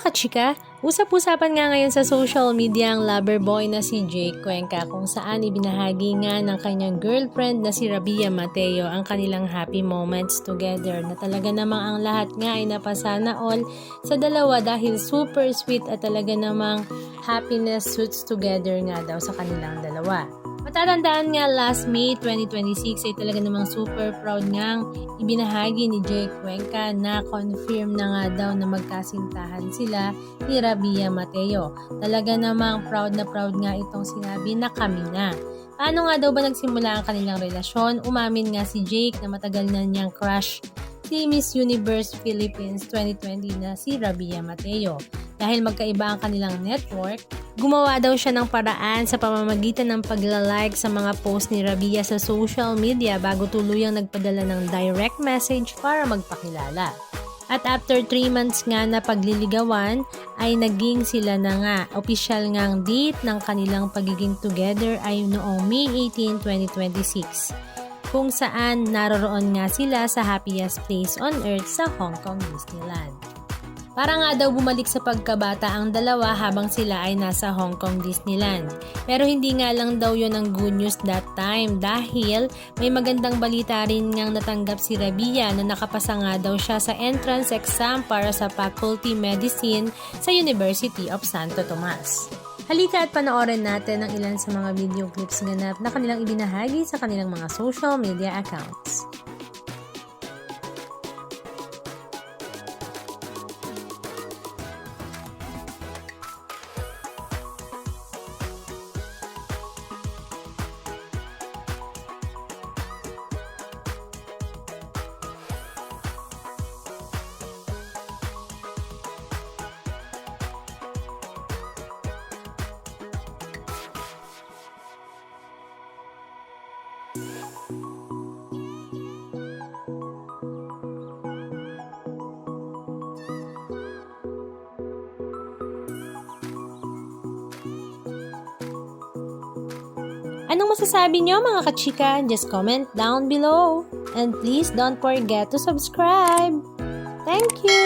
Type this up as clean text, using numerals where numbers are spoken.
kachika, usap-usapan nga ngayon sa social media ang lover boy na si Jake Cuenca kung saan ibinahagi nga ng kanyang girlfriend na si Rabia Mateo ang kanilang happy moments together na talaga namang ang lahat nga ay napasana all sa dalawa dahil super sweet at talaga namang happiness suits together nga daw sa kanilang dalawa. Matatandaan nga last May 2026 ay talaga namang super proud ngang ibinahagi ni Jake Cuenca na confirm na nga daw na magkasintahan sila ni Rabia Mateo. Talaga namang proud na proud nga itong sinabi na kami na. Paano nga daw ba nagsimula ang kanilang relasyon? Umamin nga si Jake na matagal na niyang crush si Miss Universe Philippines 2020 na si Rabia Mateo. Dahil magkaiba ang kanilang network, gumawa daw siya ng paraan sa pamamagitan ng pagla-like sa mga post ni Rabia sa social media bago tuluyang nagpadala ng direct message para magpakilala. At after 3 months nga na pagliligawan, ay naging sila na nga. Opisyal ngang date ng kanilang pagiging together ay noong May 18, 2026. Kung saan naroroon nga sila sa happiest place on earth sa Hong Kong Disneyland. Para nga daw bumalik sa pagkabata ang dalawa habang sila ay nasa Hong Kong Disneyland. Pero hindi nga lang daw yon ang good news that time dahil may magandang balita rin ngang natanggap si Rabia na nakapasa nga daw siya sa entrance exam para sa Faculty Medicine sa University of Santo Tomas. Halika at panoorin natin ang ilan sa mga video clips ganap na kanilang ibinahagi sa kanilang mga social media accounts. Anong masasabi nyo mga kachika? Just comment down below. And please don't forget to subscribe. Thank you!